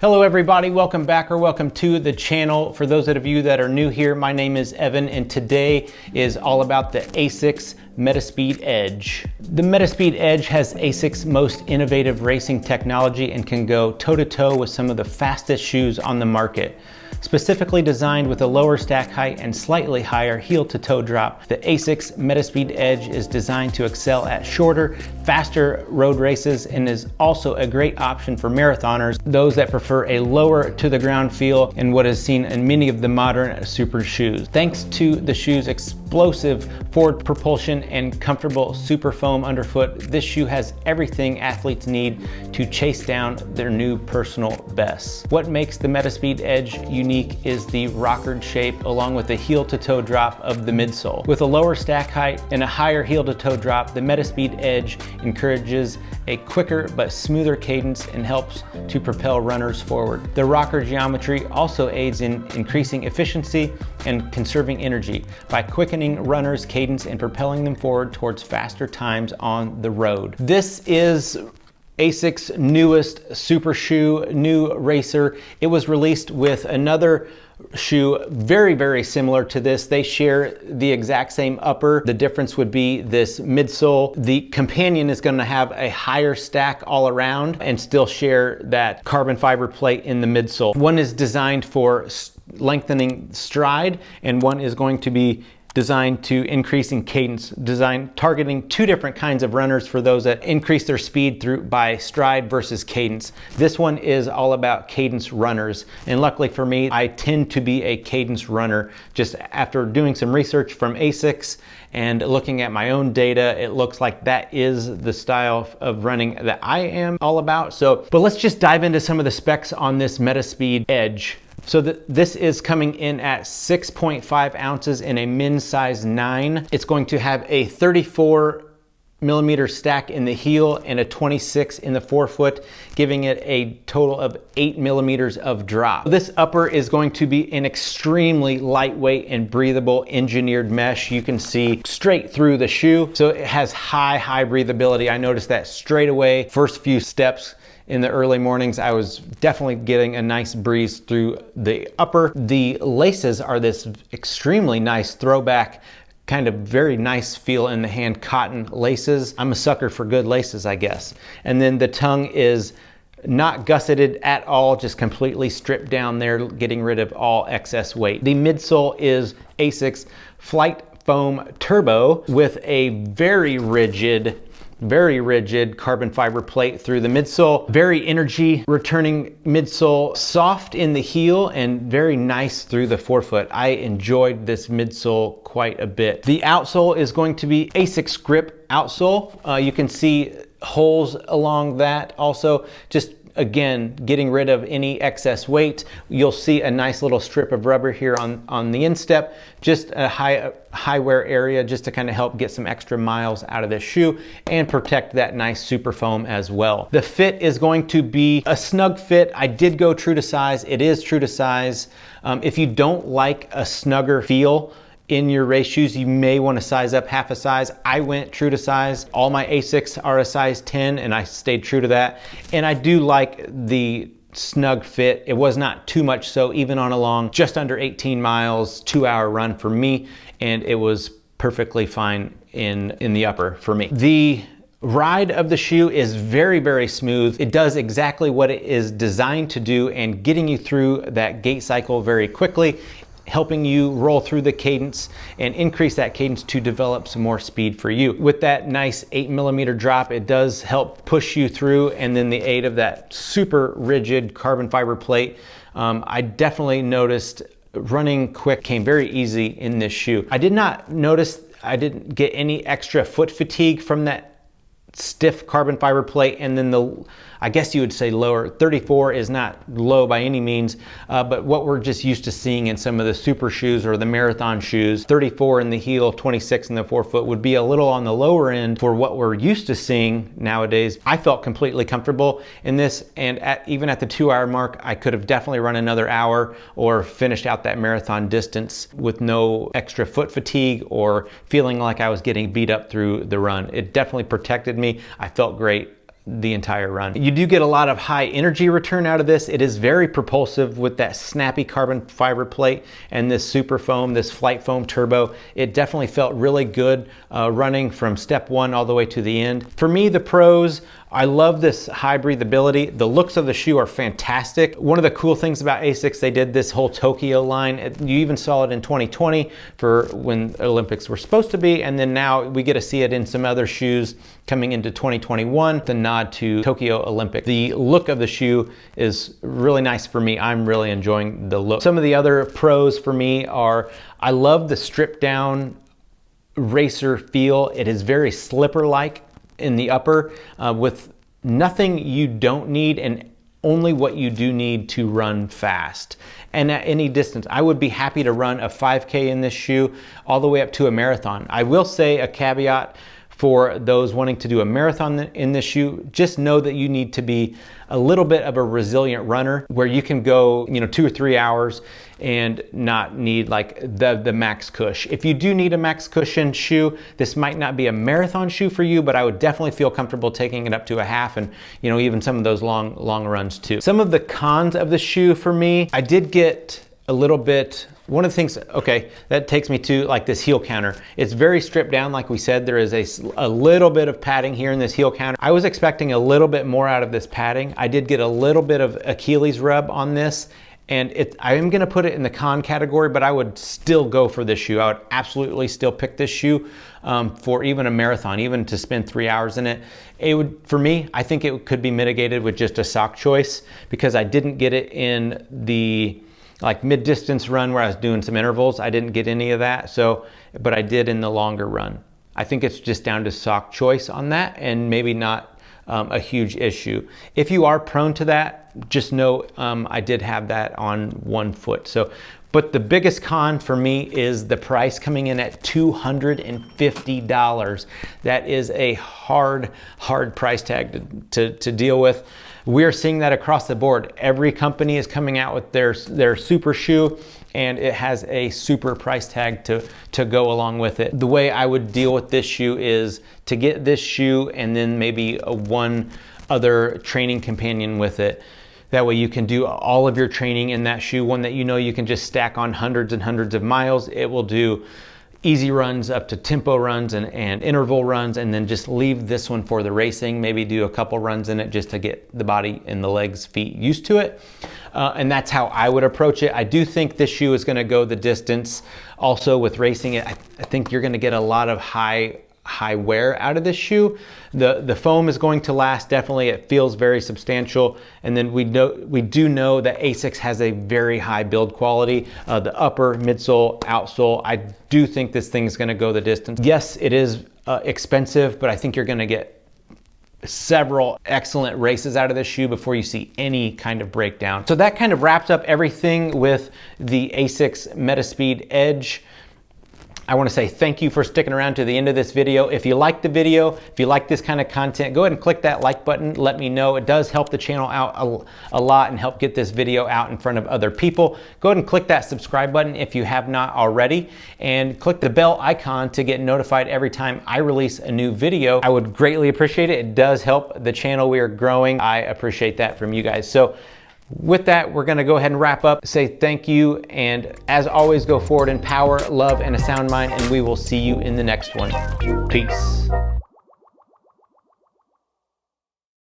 Hello everybody, welcome back or welcome to the channel. For those of you that are new here, my name is Evan and today is all about the ASICS Metaspeed Edge. The Metaspeed Edge has ASICS' most innovative racing technology and can go toe-to-toe with some of the fastest shoes on the market. Specifically designed with a lower stack height and slightly higher heel-to-toe drop, the ASICS Metaspeed Edge is designed to excel at shorter, faster road races and is also a great option for marathoners, those that prefer a lower to-the-ground feel and what is seen in many of the modern super shoes. Thanks to the shoe's explosive forward propulsion and comfortable super foam underfoot, this shoe has everything athletes need to chase down their new personal bests. What makes the Metaspeed Edge unique is the rockered shape along with the heel-to-toe drop of the midsole. With a lower stack height and a higher heel-to-toe drop, the Metaspeed Edge encourages a quicker but smoother cadence and helps to propel runners forward. The rocker geometry also aids in increasing efficiency and conserving energy by quickening runners' cadence and propelling them forward towards faster times on the road. This is ASICS' newest super shoe, new racer. It was released with another shoe very similar to this. They share the exact same upper. The difference would be this midsole. The companion is going to have a higher stack all around and still share that carbon fiber plate in the midsole. One is designed for lengthening stride and one is going to be designed to increasing cadence, targeting two different kinds of runners for those that increase their speed by stride versus cadence. This one is all about cadence runners. And luckily for me, I tend to be a cadence runner. Just after doing some research from ASICS and looking at my own data, it looks like that is the style of running that I am all about. But let's just dive into some of the specs on this Metaspeed Edge. So this is coming in at 6.5 ounces in a men's size 9. It's going to have a 34mm stack in the heel and a 26 in the forefoot, giving it a total of 8mm of drop. This upper is going to be an extremely lightweight and breathable engineered mesh. You can see straight through the shoe. So it has high breathability. I noticed that straight away, first few steps. In the early mornings, I was definitely getting a nice breeze through the upper. The laces are this extremely nice throwback, kind of very nice feel in the hand cotton laces. I'm a sucker for good laces, I guess. And then the tongue is not gusseted at all, just completely stripped down there, getting rid of all excess weight. The midsole is ASICS Flight Foam Turbo with a very rigid carbon fiber plate through the midsole. Very energy returning midsole, soft in the heel and very nice through the forefoot. I enjoyed this midsole quite a bit. The outsole is going to be ASICS Grip outsole. You can see holes along that also, just again, getting rid of any excess weight. You'll see a nice little strip of rubber here on the instep, just a high wear area just to kind of help get some extra miles out of this shoe and protect that nice super foam as well. The fit is going to be a snug fit. I did go true to size. It is true to size. If you don't like a snugger feel in your race shoes, you may want to size up half a size. I went true to size. All my ASICS are a size 10 and I stayed true to that. And I do like the snug fit. It was not too much so, even on a long, just under 18 miles, 2-hour run for me. And it was perfectly fine in the upper for me. The ride of the shoe is very smooth. It does exactly what it is designed to do and getting you through that gait cycle very quickly, helping you roll through the cadence and increase that cadence to develop some more speed for you. With that nice 8mm drop, it does help push you through, and then the aid of that super rigid carbon fiber plate. I definitely noticed running quick came very easy in this shoe. I didn't get any extra foot fatigue from that stiff carbon fiber plate, and then I guess you would say lower. 34 is not low by any means, but what we're just used to seeing in some of the super shoes or the marathon shoes, 34 in the heel, 26 in the forefoot would be a little on the lower end for what we're used to seeing nowadays. I felt completely comfortable in this, and even at the 2-hour mark, I could have definitely run another hour or finished out that marathon distance with no extra foot fatigue or feeling like I was getting beat up through the run. It definitely protected me. I felt great the entire run. You do get a lot of high energy return out of this. It is very propulsive with that snappy carbon fiber plate and this super foam, this flight foam turbo. It definitely felt really good running from step one all the way to the end. For me, the pros, I love this high breathability. The looks of the shoe are fantastic. One of the cool things about ASICS, they did this whole Tokyo line. You even saw it in 2020 for when Olympics were supposed to be, and then now we get to see it in some other shoes coming into 2021, the nod to Tokyo Olympic. The look of the shoe is really nice for me. I'm really enjoying the look. Some of the other pros for me are, I love the stripped down racer feel. It is very slipper-like in the upper with nothing you don't need and only what you do need to run fast. And at any distance, I would be happy to run a 5K in this shoe all the way up to a marathon. I will say a caveat for those wanting to do a marathon in this shoe, just know that you need to be a little bit of a resilient runner where you can go, 2 or 3 hours and not need like the max cush. If you do need a max cushion shoe, this might not be a marathon shoe for you, but I would definitely feel comfortable taking it up to a half and even some of those long runs too. Some of the cons of the shoe for me, I did get a little bit, one of the things, okay, that takes me to like this heel counter. It's very stripped down. Like we said, there is a little bit of padding here in this heel counter. I was expecting a little bit more out of this padding. I did get a little bit of Achilles rub on this, and I am gonna put it in the con category, but I would still go for this shoe. I would absolutely still pick this shoe for even a marathon, even to spend 3 hours in it. It would, for me, I think it could be mitigated with just a sock choice because I didn't get it in the like mid-distance run where I was doing some intervals. I didn't get any of that, but I did in the longer run. I think it's just down to sock choice on that and maybe not a huge issue. If you are prone to that, just know I did have that on one foot. But the biggest con for me is the price coming in at $250. That is a hard price tag to deal with. We're seeing that across the board. Every company is coming out with their super shoe, and it has a super price tag to go along with it. The way I would deal with this shoe is to get this shoe and then maybe one other training companion with it. That way you can do all of your training in that shoe, one that you can just stack on hundreds and hundreds of miles. It will do easy runs up to tempo runs and interval runs, and then just leave this one for the racing. Maybe do a couple runs in it just to get the body and the legs, feet used to it. And that's how I would approach it. I do think this shoe is gonna go the distance. Also with racing, I think you're gonna get a lot of high wear out of this shoe. The foam is going to last, definitely. It feels very substantial. And then we do know that ASICS has a very high build quality. The upper, midsole, outsole, I do think this thing's gonna go the distance. Yes, it is expensive, but I think you're gonna get several excellent races out of this shoe before you see any kind of breakdown. So that kind of wraps up everything with the ASICS Metaspeed Edge. I want to say thank you for sticking around to the end of this video. If you like the video, if you like this kind of content, go ahead and click that like button. Let me know. It does help the channel out a lot and help get this video out in front of other people. Go ahead and click that subscribe button if you have not already, and click the bell icon to get notified every time I release a new video. I would greatly appreciate it. It does help the channel. We are growing. I appreciate that from you guys. So with that, we're going to go ahead and wrap up, say thank you, and as always, go forward in power, love, and a sound mind, and we will see you in the next one. Peace.